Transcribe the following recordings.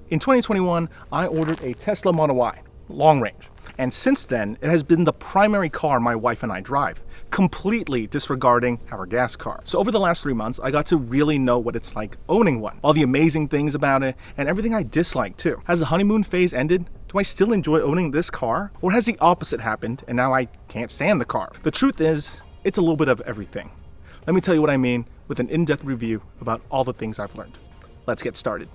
In 2021, I ordered a Tesla Model Y, long range. And since then, it has been the primary car my wife and I drive, completely disregarding our gas car. So over the last 3 months, I got to really know what it's like owning one, all the amazing things about it, and everything I dislike too. Has the honeymoon phase ended? Do I still enjoy owning this car? Or has the opposite happened and now I can't stand the car? The truth is, it's a little bit of everything. Let me tell you what I mean with an in-depth review about all the things I've learned. Let's get started.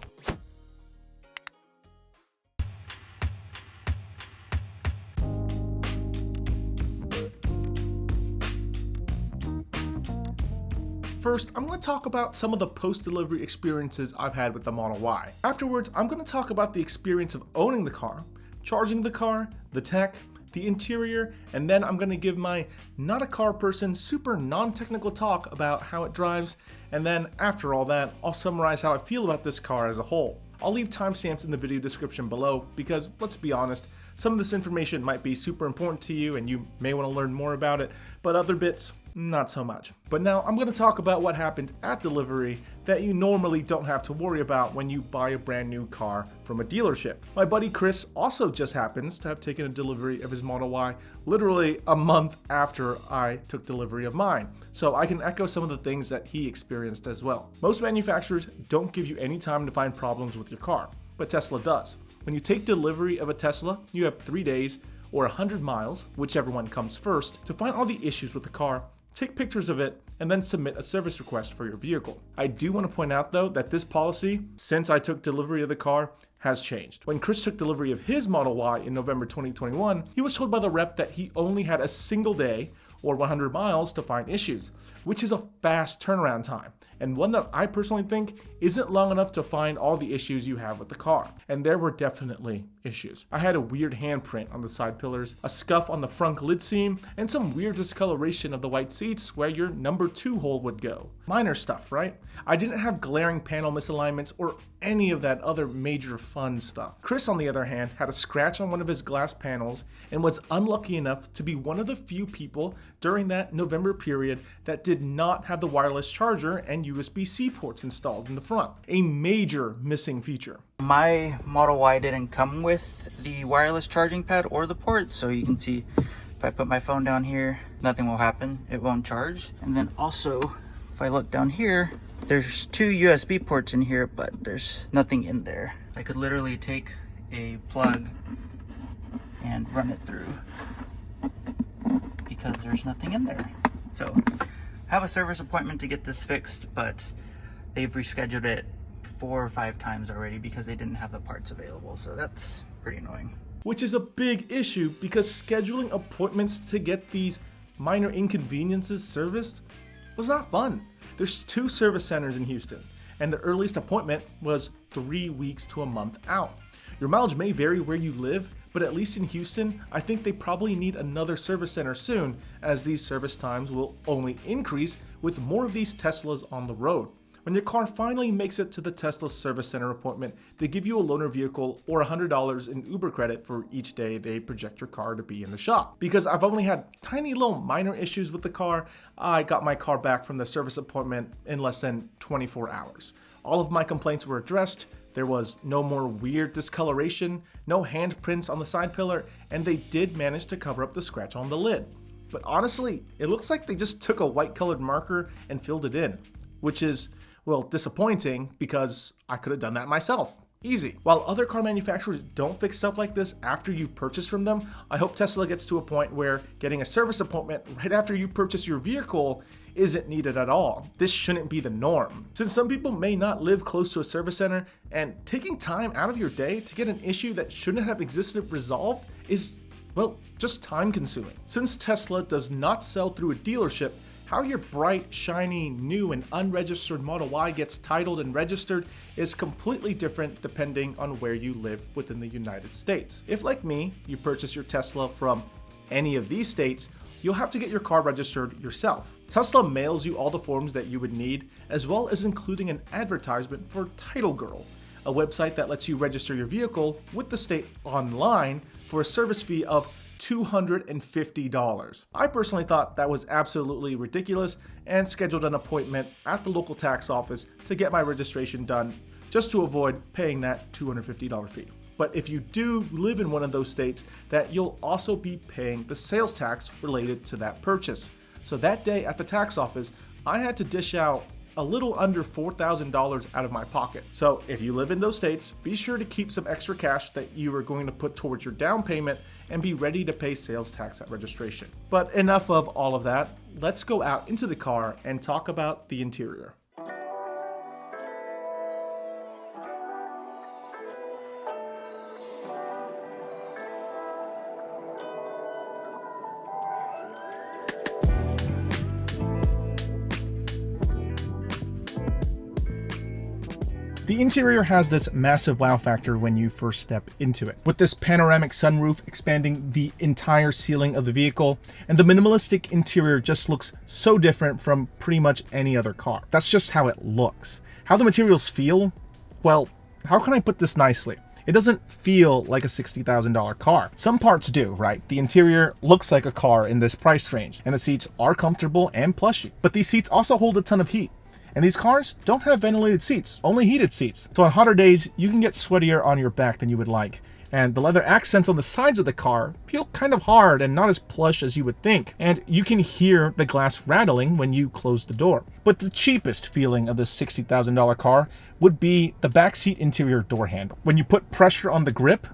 First, I'm going to talk about some of the post-delivery experiences I've had with the Model Y. Afterwards, I'm going to talk about the experience of owning the car, charging the car, the tech, the interior, and then I'm going to give my not a car person, super non-technical talk about how it drives, and then after all that, I'll summarize how I feel about this car as a whole. I'll leave timestamps in the video description below because, let's be honest, some of this information might be super important to you and you may want to learn more about it, but other bits, not so much. But now I'm going to talk about what happened at delivery that you normally don't have to worry about when you buy a brand new car from a dealership. My buddy Chris also just happens to have taken a delivery of his Model Y literally a month after I took delivery of mine, so I can echo some of the things that he experienced as well. Most manufacturers don't give you any time to find problems with your car, but Tesla does. When you take delivery of a Tesla, you have 3 days or 100 miles, whichever one comes first, to find all the issues with the car, take pictures of it, and then submit a service request for your vehicle. I do want to point out though that this policy, since I took delivery of the car, has changed. When Chris took delivery of his Model Y in November 2021, he was told by the rep that he only had a single day or 100 miles to find issues, which is a fast turnaround time, and one that I personally think isn't long enough to find all the issues you have with the car. And there were definitely issues. I had a weird handprint on the side pillars, a scuff on the front lid seam, and some weird discoloration of the white seats where your number 2 hole would go. Minor stuff, right? I didn't have glaring panel misalignments or any of that other major fun stuff. Chris, on the other hand, had a scratch on one of his glass panels and was unlucky enough to be one of the few people during that November period that did not have the wireless charger and USB-C ports installed in the front. A major missing feature. My Model Y didn't come with the wireless charging pad or the port, so you can see if I put my phone down here, nothing will happen. It won't charge. And then also, if I look down here, there's 2 USB ports in here, but there's nothing in there. I could literally take a plug and run it through because there's nothing in there. So I have a service appointment to get this fixed, but they've rescheduled it 4 or 5 times already because they didn't have the parts available. So that's pretty annoying. Which is a big issue because scheduling appointments to get these minor inconveniences serviced was not fun. There's 2 service centers in Houston, and the earliest appointment was 3 weeks to a month out. Your mileage may vary where you live, but at least in Houston, I think they probably need another service center soon, as these service times will only increase with more of these Teslas on the road. When your car finally makes it to the Tesla service center appointment, they give you a loaner vehicle or $100 in Uber credit for each day they project your car to be in the shop. Because I've only had tiny little minor issues with the car, I got my car back from the service appointment in less than 24 hours. All of my complaints were addressed. There was no more weird discoloration, no handprints on the side pillar, and they did manage to cover up the scratch on the lid. But honestly, it looks like they just took a white colored marker and filled it in, which is, well, disappointing because I could have done that myself. Easy. While other car manufacturers don't fix stuff like this after you purchase from them, I hope Tesla gets to a point where getting a service appointment right after you purchase your vehicle isn't needed at all. This shouldn't be the norm. Since some people may not live close to a service center, and taking time out of your day to get an issue that shouldn't have existed resolved is, well, just time consuming. Since Tesla does not sell through a dealership, how your bright, shiny, new, and unregistered Model Y gets titled and registered is completely different depending on where you live within the United States. If, like me, you purchase your Tesla from any of these states, you'll have to get your car registered yourself. Tesla mails you all the forms that you would need, as well as including an advertisement for Title Girl, a website that lets you register your vehicle with the state online for a service fee of $250. I personally thought that was absolutely ridiculous and scheduled an appointment at the local tax office to get my registration done just to avoid paying that $250 fee. But if you do live in one of those states, that you'll also be paying the sales tax related to that purchase. So that day at the tax office, I had to dish out a little under $4,000 out of my pocket. So if you live in those states, be sure to keep some extra cash that you are going to put towards your down payment and be ready to pay sales tax at registration. But enough of all of that. Let's go out into the car and talk about the interior. The interior has this massive wow factor when you first step into it, with this panoramic sunroof expanding the entire ceiling of the vehicle, and the minimalistic interior just looks so different from pretty much any other car. That's just how it looks. How the materials feel? Well, how can I put this nicely? It doesn't feel like a $60,000 car. Some parts do, right? The interior looks like a car in this price range, and the seats are comfortable and plushy. But these seats also hold a ton of heat. And these cars don't have ventilated seats, only heated seats. So on hotter days, you can get sweatier on your back than you would like. And the leather accents on the sides of the car feel kind of hard and not as plush as you would think. And you can hear the glass rattling when you close the door. But the cheapest feeling of this $60,000 car would be the backseat interior door handle. When you put pressure on the grip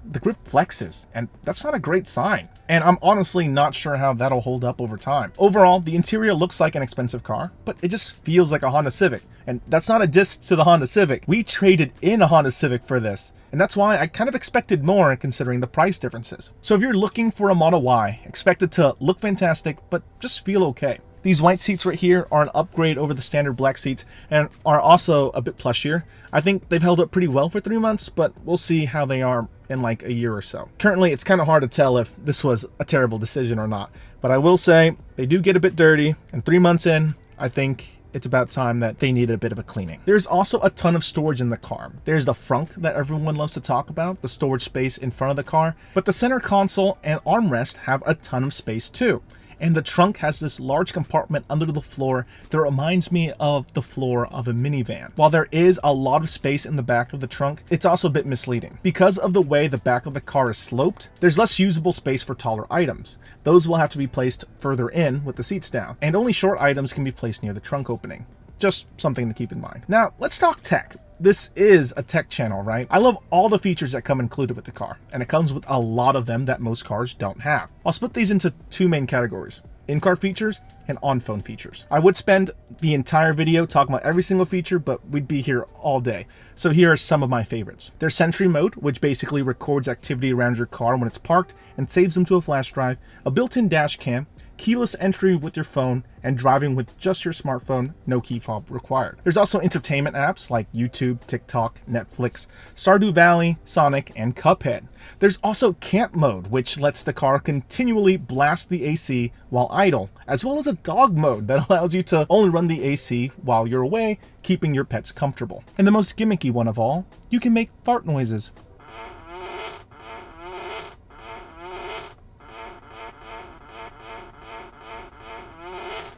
flexes, and that's not a great sign. And I'm honestly not sure how that'll hold up over time. Overall, the interior looks like an expensive car, but it just feels like a Honda Civic. And that's not a diss to the Honda Civic. We traded in a Honda Civic for this. And that's why I kind of expected more considering the price differences. So if you're looking for a Model Y, expect it to look fantastic, but just feel okay. These white seats right here are an upgrade over the standard black seats and are also a bit plushier. I think they've held up pretty well for 3 months, but we'll see how they are in like a year or so. Currently, it's kind of hard to tell if this was a terrible decision or not, but I will say they do get a bit dirty, and 3 months in, I think it's about time that they needed a bit of a cleaning. There's also a ton of storage in the car. There's the frunk that everyone loves to talk about, the storage space in front of the car, but the center console and armrest have a ton of space too. And the trunk has this large compartment under the floor that reminds me of the floor of a minivan. While there is a lot of space in the back of the trunk, it's also a bit misleading. Because of the way the back of the car is sloped, there's less usable space for taller items. Those will have to be placed further in with the seats down, and only short items can be placed near the trunk opening. Just something to keep in mind. Now, let's talk tech. This is a tech channel, right? I love all the features that come included with the car, and it comes with a lot of them that most cars don't have. I'll split these into 2 main categories: in-car features and on-phone features. I would spend the entire video talking about every single feature, but we'd be here all day. So here are some of my favorites. There's Sentry Mode, which basically records activity around your car when it's parked and saves them to a flash drive, a built-in dash cam, keyless entry with your phone, and driving with just your smartphone, no key fob required. There's also entertainment apps like YouTube, TikTok, Netflix, Stardew Valley, Sonic, and Cuphead. There's also camp mode, which lets the car continually blast the AC while idle, as well as a dog mode that allows you to only run the AC while you're away, keeping your pets comfortable. And the most gimmicky one of all, you can make fart noises.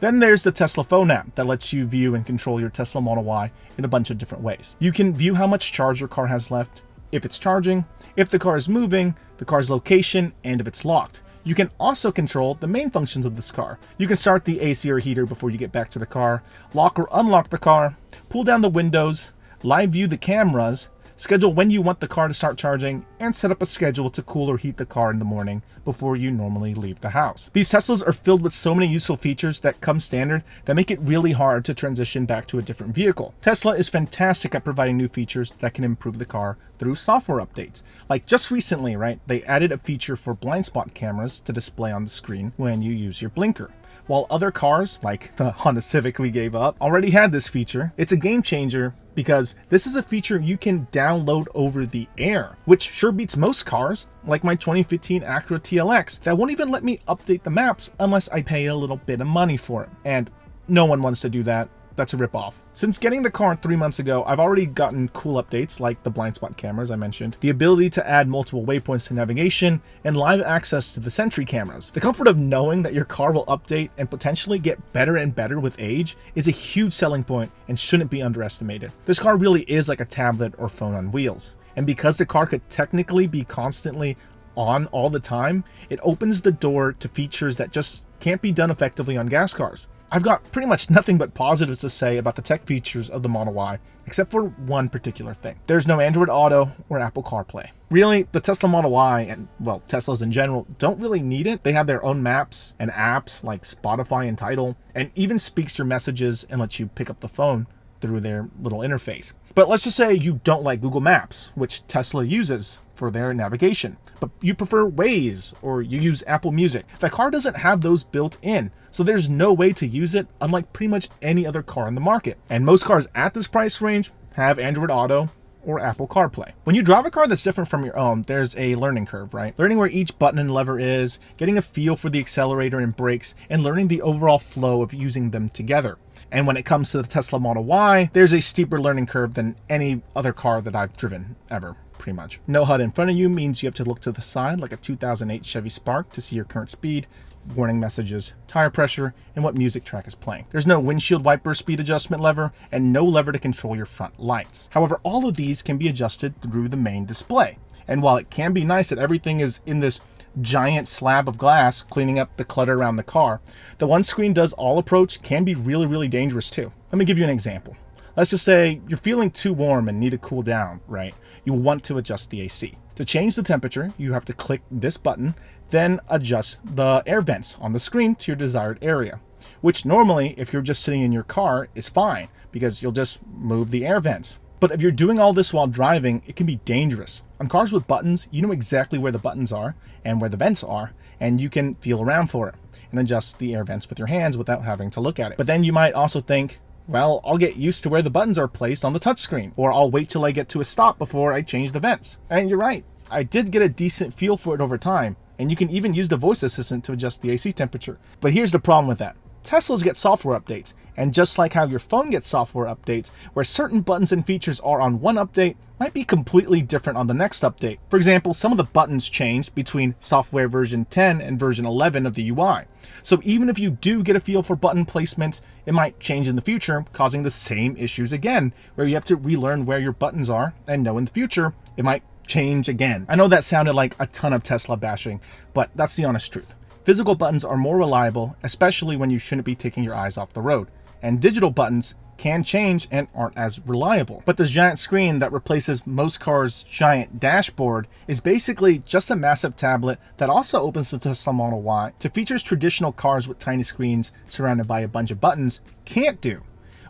Then there's the Tesla phone app that lets you view and control your Tesla Model Y in a bunch of different ways. You can view how much charge your car has left, if it's charging, if the car is moving, the car's location, and if it's locked. You can also control the main functions of this car. You can start the AC or heater before you get back to the car, lock or unlock the car, pull down the windows, live view the cameras, schedule when you want the car to start charging, and set up a schedule to cool or heat the car in the morning before you normally leave the house. These Teslas are filled with so many useful features that come standard that make it really hard to transition back to a different vehicle. Tesla is fantastic at providing new features that can improve the car through software updates. Like just recently, right, they added a feature for blind spot cameras to display on the screen when you use your blinker. While other cars, like the Honda Civic we gave up, already had this feature, it's a game changer because this is a feature you can download over the air, which sure beats most cars, like my 2015 Acura TLX, that won't even let me update the maps unless I pay a little bit of money for it. And no one wants to do that, that's a ripoff. Since getting the car 3 months ago, I've already gotten cool updates like the blind spot cameras I mentioned, the ability to add multiple waypoints to navigation, and live access to the Sentry cameras. The comfort of knowing that your car will update and potentially get better and better with age is a huge selling point and shouldn't be underestimated. This car really is like a tablet or phone on wheels. And because the car could technically be constantly on all the time, it opens the door to features that just can't be done effectively on gas cars. I've got pretty much nothing but positives to say about the tech features of the Model Y, except for one particular thing. There's no Android Auto or Apple CarPlay. Really, the Tesla Model Y, and well, Teslas in general, don't really need it. They have their own maps and apps like Spotify and Tidal, and even speaks your messages and lets you pick up the phone through their little interface. But let's just say you don't like Google Maps, which Tesla uses for their navigation, but you prefer Waze or you use Apple Music. The car doesn't have those built in, so there's no way to use it, unlike pretty much any other car in the market. And most cars at this price range have Android Auto or Apple CarPlay. When you drive a car that's different from your own, there's a learning curve, right? Learning where each button and lever is, getting a feel for the accelerator and brakes, and learning the overall flow of using them together. And when it comes to the Tesla Model Y, there's a steeper learning curve than any other car that I've driven ever, pretty much. No HUD in front of you means you have to look to the side like a 2008 Chevy Spark to see your current speed, warning messages, tire pressure, and what music track is playing. There's no windshield wiper speed adjustment lever and no lever to control your front lights. However, all of these can be adjusted through the main display. And while it can be nice that everything is in this giant slab of glass cleaning up the clutter around the car, the one screen does all approach can be really dangerous too. Let me give you an example. Let's just say you're feeling too warm and need to cool down, right? You want to adjust the AC. To change the temperature, you have to click this button, then adjust the air vents on the screen to your desired area, which normally, if you're just sitting in your car, is fine because you'll just move the air vents. But if you're doing all this while driving, it can be dangerous. On cars with buttons, you know exactly where the buttons are and where the vents are, and you can feel around for it and adjust the air vents with your hands without having to look at it. But then you might also think, well, I'll get used to where the buttons are placed on the touchscreen, or I'll wait till I get to a stop before I change the vents. And you're right, I did get a decent feel for it over time, and you can even use the voice assistant to adjust the AC temperature. But here's the problem with that. Teslas get software updates, and just like how your phone gets software updates, where certain buttons and features are on one update might be completely different on the next update. For example, some of the buttons changed between software version 10 and version 11 of the UI. So even if you do get a feel for button placements, it might change in the future, causing the same issues again, where you have to relearn where your buttons are and know in the future it might change again. I know that sounded like a ton of Tesla bashing, but that's the honest truth. Physical buttons are more reliable, especially when you shouldn't be taking your eyes off the road. And digital buttons can change and aren't as reliable. But this giant screen that replaces most cars' giant dashboard is basically just a massive tablet that also opens the Tesla Model Y to features traditional cars with tiny screens surrounded by a bunch of buttons can't do.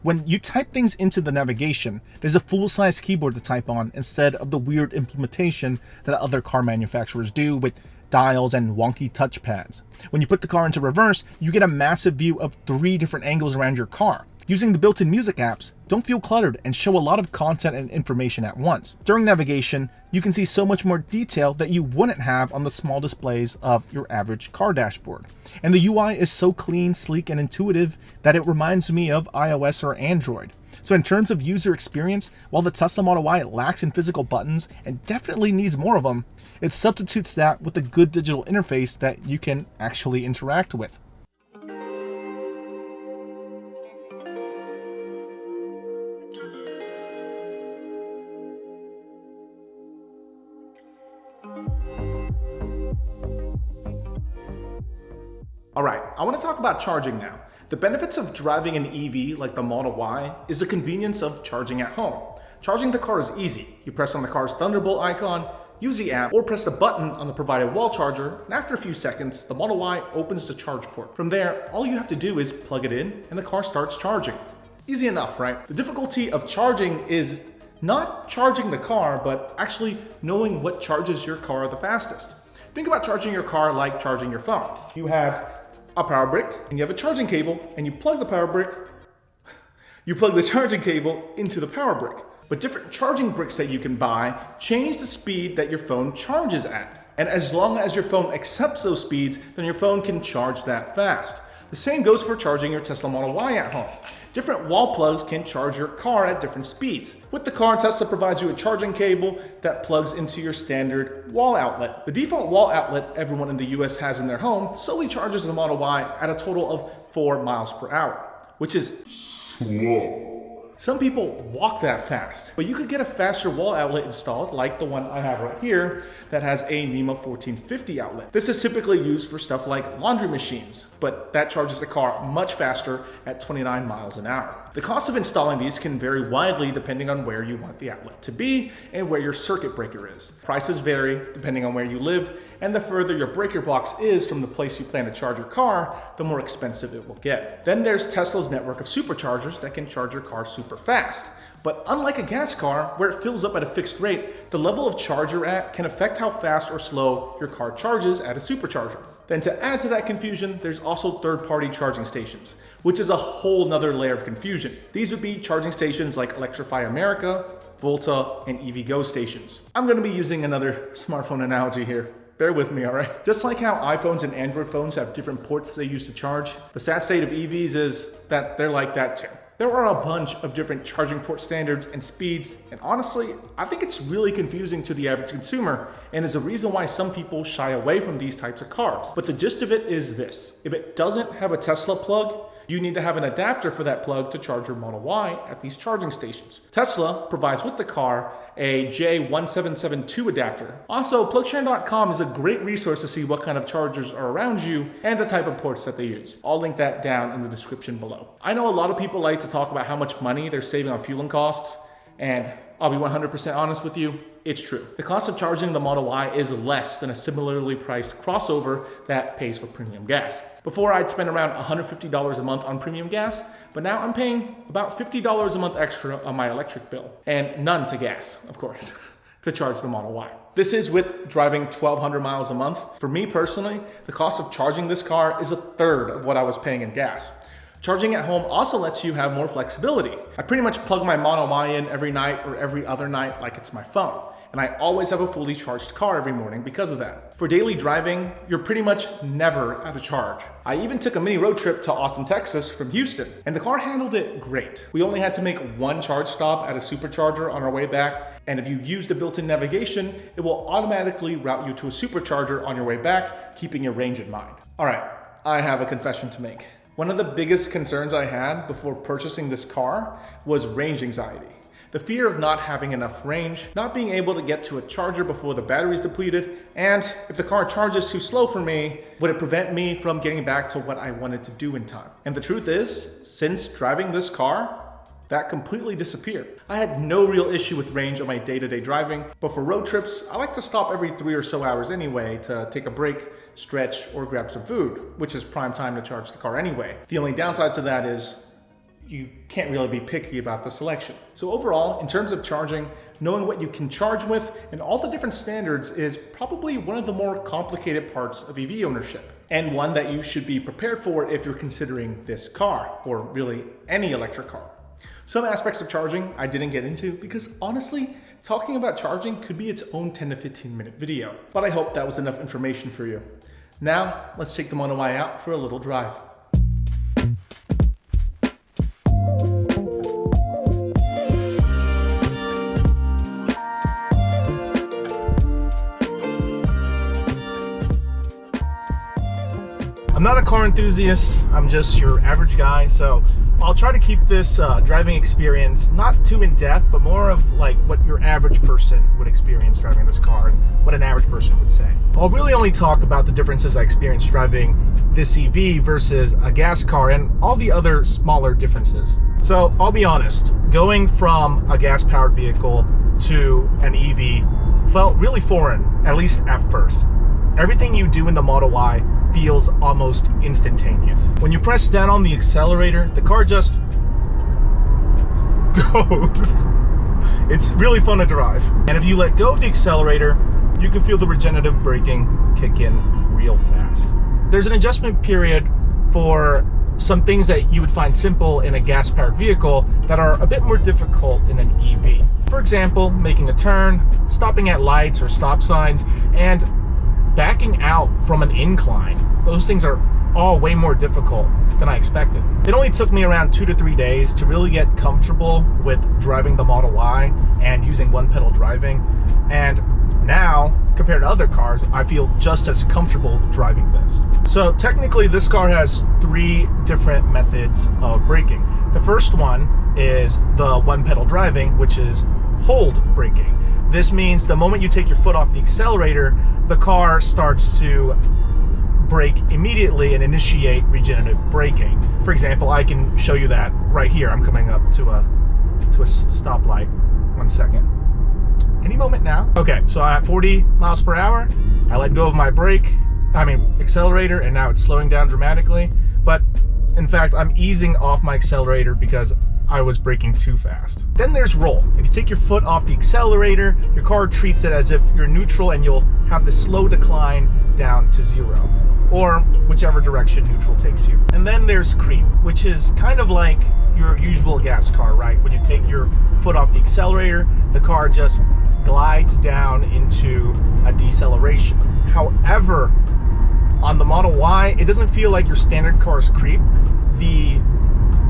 When you type things into the navigation, there's a full-size keyboard to type on instead of the weird implementation that other car manufacturers do with dials and wonky touchpads. When you put the car into reverse, you get a massive view of 3 different angles around your car. Using the built-in music apps don't feel cluttered and show a lot of content and information at once. During navigation, you can see so much more detail that you wouldn't have on the small displays of your average car dashboard. And the UI is so clean, sleek, and intuitive that it reminds me of iOS or Android. So in terms of user experience, while the Tesla Model Y lacks in physical buttons and definitely needs more of them, it substitutes that with a good digital interface that you can actually interact with. Alright, I want to talk about charging now. The benefits of driving an EV like the Model Y is the convenience of charging at home. Charging the car is easy. You press on the car's Thunderbolt icon, use the app, or press the button on the provided wall charger, and after a few seconds, the Model Y opens the charge port. From there, all you have to do is plug it in and the car starts charging. Easy enough, right? The difficulty of charging is not charging the car, but actually knowing what charges your car the fastest. Think about charging your car like charging your phone. You have a power brick and you have a charging cable, and you plug the charging cable into the power brick. But different charging bricks that you can buy change the speed that your phone charges at. And as long as your phone accepts those speeds, then your phone can charge that fast. The same goes for charging your Tesla Model Y at home. Different wall plugs can charge your car at different speeds. With the car, Tesla provides you a charging cable that plugs into your standard wall outlet. The default wall outlet everyone in the US has in their home solely charges the Model Y at a total of 4 miles per hour, which is slow. Some people walk that fast, but you could get a faster wall outlet installed like the one I have right here that has a NEMA 1450 outlet. This is typically used for stuff like laundry machines, but that charges the car much faster at 29 miles an hour. The cost of installing these can vary widely depending on where you want the outlet to be and where your circuit breaker is. Prices vary depending on where you live, and the further your breaker box is from the place you plan to charge your car, the more expensive it will get. Then there's Tesla's network of superchargers that can charge your car super fast. But unlike a gas car, where it fills up at a fixed rate, the level of charge you're at can affect how fast or slow your car charges at a supercharger. Then to add to that confusion, there's also third-party charging stations, which is a whole nother layer of confusion. These would be charging stations like Electrify America, Volta, and EVgo stations. I'm gonna be using another smartphone analogy here. Bear with me, all right? Just like how iPhones and Android phones have different ports they use to charge, the sad state of EVs is that they're like that too. There are a bunch of different charging port standards and speeds, and honestly, I think it's really confusing to the average consumer, and is a reason why some people shy away from these types of cars. But the gist of it is this: if it doesn't have a Tesla plug, you need to have an adapter for that plug to charge your Model Y at these charging stations. Tesla provides with the car a J1772 adapter. Also, plugshare.com is a great resource to see what kind of chargers are around you and the type of ports that they use. I'll link that down in the description below. I know a lot of people like to talk about how much money they're saving on fueling costs, and I'll be 100% honest with you, it's true. The cost of charging the Model Y is less than a similarly priced crossover that pays for premium gas. Before, I'd spend around $150 a month on premium gas, but now I'm paying about $50 a month extra on my electric bill, and none to gas, of course, to charge the Model Y. This is with driving 1,200 miles a month. For me personally, the cost of charging this car is a third of what I was paying in gas. Charging at home also lets you have more flexibility. I pretty much plug my Model Y in every night or every other night like it's my phone. And I always have a fully charged car every morning because of that. For daily driving, you're pretty much never out of charge. I even took a mini road trip to Austin, Texas from Houston, and the car handled it great. We only had to make one charge stop at a supercharger on our way back, and if you use the built-in navigation, it will automatically route you to a supercharger on your way back, keeping your range in mind. All right, I have a confession to make. One of the biggest concerns I had before purchasing this car was range anxiety. The fear of not having enough range, not being able to get to a charger before the battery's depleted, and if the car charges too slow for me, would it prevent me from getting back to what I wanted to do in time? And the truth is, since driving this car, that completely disappeared. I had no real issue with range on my day-to-day driving, but for road trips, I like to stop every 3 or so hours anyway to take a break, stretch, or grab some food, which is prime time to charge the car anyway. The only downside to that is you can't really be picky about the selection. So overall, in terms of charging, knowing what you can charge with and all the different standards is probably one of the more complicated parts of EV ownership, and one that you should be prepared for if you're considering this car, or really any electric car. Some aspects of charging I didn't get into because honestly, talking about charging could be its own 10 to 15 minute video, but I hope that was enough information for you. Now, let's take the Model Y out for a little drive. I'm not a car enthusiast, I'm just your average guy, so I'll try to keep this driving experience not too in depth, but more of like what your average person would experience driving this car and what an average person would say. I'll really only talk about the differences I experienced driving this EV versus a gas car and all the other smaller differences. So I'll be honest, going from a gas-powered vehicle to an EV felt really foreign, at least at first. Everything you do in the Model Y feels almost instantaneous. When you press down on the accelerator, the car just goes. It's really fun to drive. And if you let go of the accelerator, you can feel the regenerative braking kick in real fast. There's an adjustment period for some things that you would find simple in a gas-powered vehicle that are a bit more difficult in an EV. For example, making a turn, stopping at lights or stop signs, and backing out from an incline. Those things are all way more difficult than I expected. It only took me around 2 to 3 days to really get comfortable with driving the Model Y and using one pedal driving. And now, compared to other cars, I feel just as comfortable driving this. So technically this car has 3 different methods of braking. The first one is the one pedal driving, which is hold braking. This means the moment you take your foot off the accelerator, the car starts to brake immediately and initiate regenerative braking. For example, I can show you that right here. I'm coming up to a stoplight. 1 second. Any moment now. Okay, so I'm at 40 miles per hour. I let go of my accelerator, and now it's slowing down dramatically. But in fact, I'm easing off my accelerator because I was braking too fast. Then there's roll. If you take your foot off the accelerator, your car treats it as if you're neutral, and you'll have the slow decline down to 0, or whichever direction neutral takes you. And then there's creep, which is kind of like your usual gas car, right? When you take your foot off the accelerator, the car just glides down into a deceleration. However, on the Model Y, it doesn't feel like your standard car's creep. The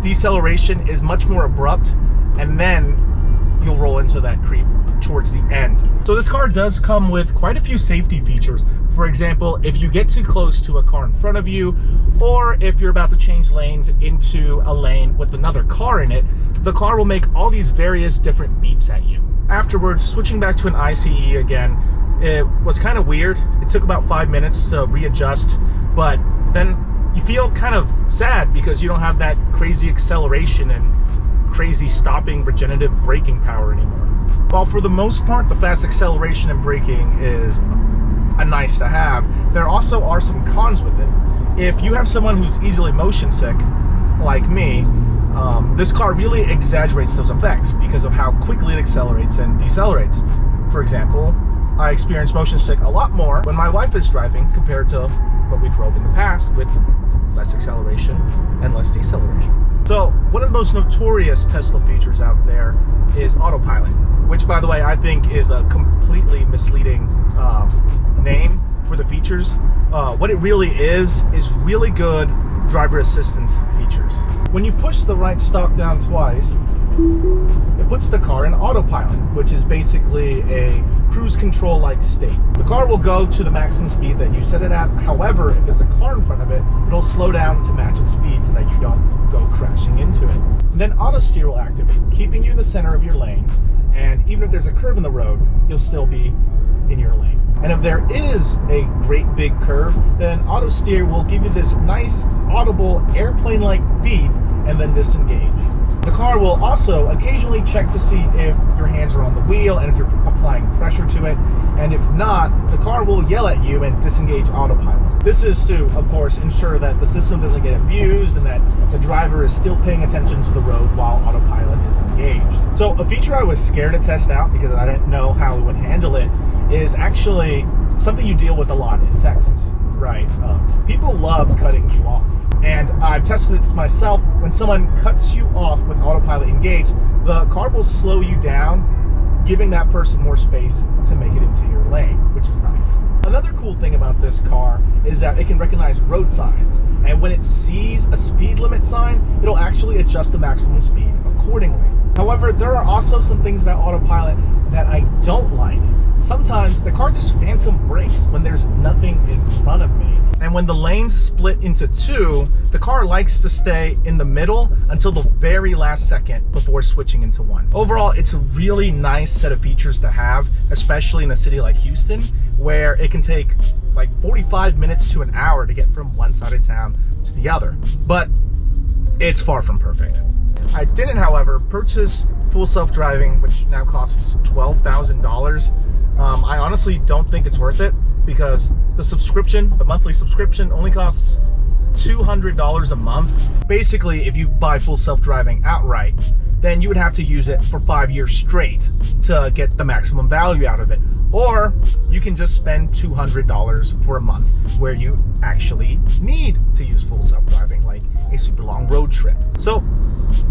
deceleration is much more abrupt, and then you'll roll into that creep towards the end. So this car does come with quite a few safety features. For example, if you get too close to a car in front of you, or if you're about to change lanes into a lane with another car in it, the car will make all these various different beeps at you. Afterwards, switching back to an ICE again, it was kind of weird. It took about 5 minutes to readjust, but then you feel kind of sad because you don't have that crazy acceleration and crazy stopping regenerative braking power anymore. While for the most part the fast acceleration and braking is a nice to have, there also are some cons with it. If you have someone who's easily motion sick, like me, this car really exaggerates those effects because of how quickly it accelerates and decelerates. For example, I experience motion sick a lot more when my wife is driving compared to what we drove in the past with less acceleration and less deceleration. So one of the most notorious Tesla features out there is autopilot, which, by the way, I think is a completely misleading name for the features. What it really is really good driver assistance features. When you push the right stalk down twice, it puts the car in autopilot, which is basically a cruise control like state. The car will go to the maximum speed that you set it at. However, if there's a car in front of it, it'll slow down to match its speed so that you don't go crashing into it. And then auto steer will activate, keeping you in the center of your lane. And even if there's a curve in the road, you'll still be in your lane. And if there is a great big curve, then auto steer will give you this nice audible airplane-like beep and then disengage. The car will also occasionally check to see if your hands are on the wheel and if you're applying pressure to it. And if not, the car will yell at you and disengage autopilot. This is to, of course, ensure that the system doesn't get abused and that the driver is still paying attention to the road while autopilot is engaged. So a feature I was scared to test out because I didn't know how it would handle it is actually something you deal with a lot in Texas, right? People love cutting you off. And I've tested this myself. When someone cuts you off with autopilot engaged, the car will slow you down, giving that person more space to make it into your lane, which is nice. Another cool thing about this car is that it can recognize road signs. And when it sees a speed limit sign, it'll actually adjust the maximum speed accordingly. However, there are also some things about autopilot that I don't like. Sometimes the car just phantom brakes when there's nothing in front of me. And when the lanes split into two, the car likes to stay in the middle until the very last second before switching into one. Overall, it's a really nice set of features to have, especially in a city like Houston, where it can take like 45 minutes to an hour to get from one side of town to the other. But it's far from perfect. I didn't, however, purchase full self-driving, which now costs $12,000. I honestly don't think it's worth it because the monthly subscription only costs $200 a month. Basically, if you buy full self-driving outright, then you would have to use it for 5 years straight to get the maximum value out of it. Or you can just spend $200 for a month where you actually need to use full self-driving, like a super long road trip. So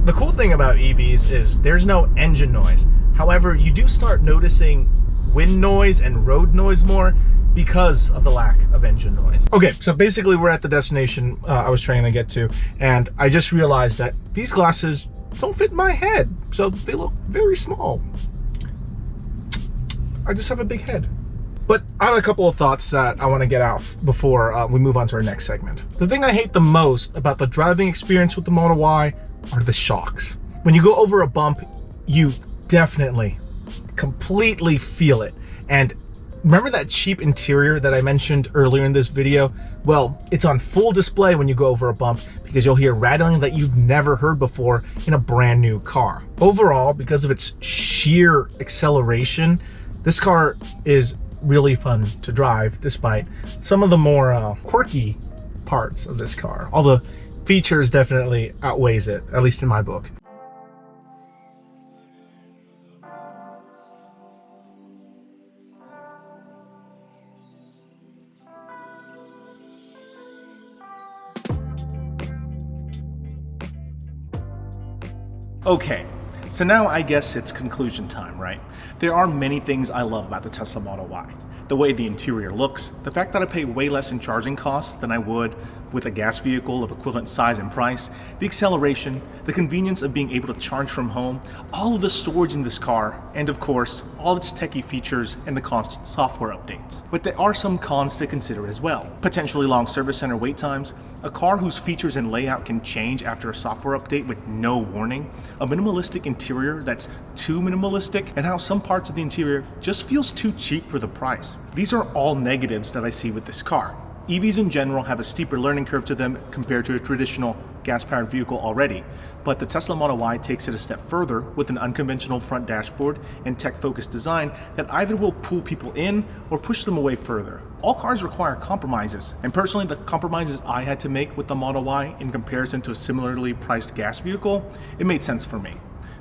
the cool thing about EVs is there's no engine noise. However, you do start noticing wind noise and road noise more because of the lack of engine noise. Okay, so basically we're at the destination I was trying to get to, and I just realized that these glasses don't fit my head, so they look very small. I just have a big head. But I have a couple of thoughts that I want to get out before we move on to our next segment. The thing I hate the most about the driving experience with the Model Y are the shocks. When you go over a bump, you definitely completely feel it. And remember that cheap interior that I mentioned earlier in this video? Well, it's on full display when you go over a bump because you'll hear rattling that you've never heard before in a brand new car. Overall, because of its sheer acceleration, this car is really fun to drive despite some of the more quirky parts of this car. All the features definitely outweighs it, at least in my book. Okay, so now I guess it's conclusion time, right? There are many things I love about the Tesla Model Y. The way the interior looks, the fact that I pay way less in charging costs than I would with a gas vehicle of equivalent size and price, the acceleration, the convenience of being able to charge from home, all of the storage in this car, and of course, all its techie features and the constant software updates. But there are some cons to consider as well. Potentially long service center wait times, a car whose features and layout can change after a software update with no warning, a minimalistic interior that's too minimalistic, and how some parts of the interior just feels too cheap for the price. These are all negatives that I see with this car. EVs in general have a steeper learning curve to them compared to a traditional gas-powered vehicle already, but the Tesla Model Y takes it a step further with an unconventional front dashboard and tech-focused design that either will pull people in or push them away further. All cars require compromises, and personally the compromises I had to make with the Model Y in comparison to a similarly priced gas vehicle, it made sense for me.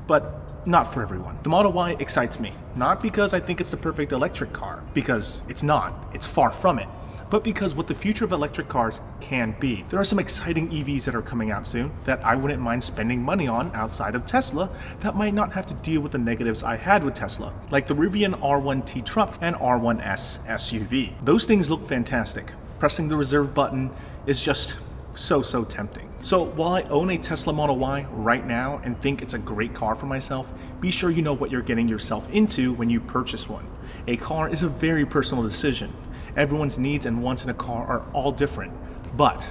But not for everyone. The Model Y excites me, not because I think it's the perfect electric car, because it's not, it's far from it, but because what the future of electric cars can be. There are some exciting EVs that are coming out soon that I wouldn't mind spending money on outside of Tesla that might not have to deal with the negatives I had with Tesla, like the Rivian R1T truck and R1S SUV. Those things look fantastic. Pressing the reserve button is just so tempting. So while I own a Tesla Model Y right now and think it's a great car for myself, be sure you know what you're getting yourself into when you purchase one. A car is a very personal decision. Everyone's needs and wants in a car are all different, but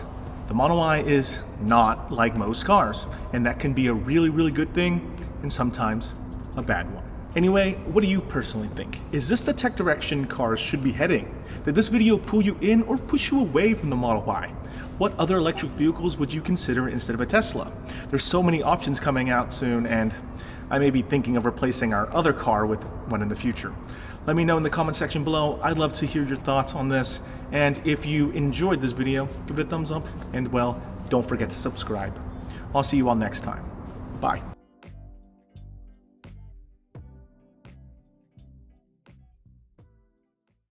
the Model Y is not like most cars, and that can be a really good thing and sometimes a bad one. Anyway, what do you personally think? Is this the tech direction cars should be heading? Did this video pull you in or push you away from the Model Y? What other electric vehicles would you consider instead of a Tesla? There's so many options coming out soon, and I may be thinking of replacing our other car with one in the future. Let me know in the comment section below. I'd love to hear your thoughts on this, and if you enjoyed this video, give it a thumbs up, and well, don't forget to subscribe. I'll see you all next time. Bye.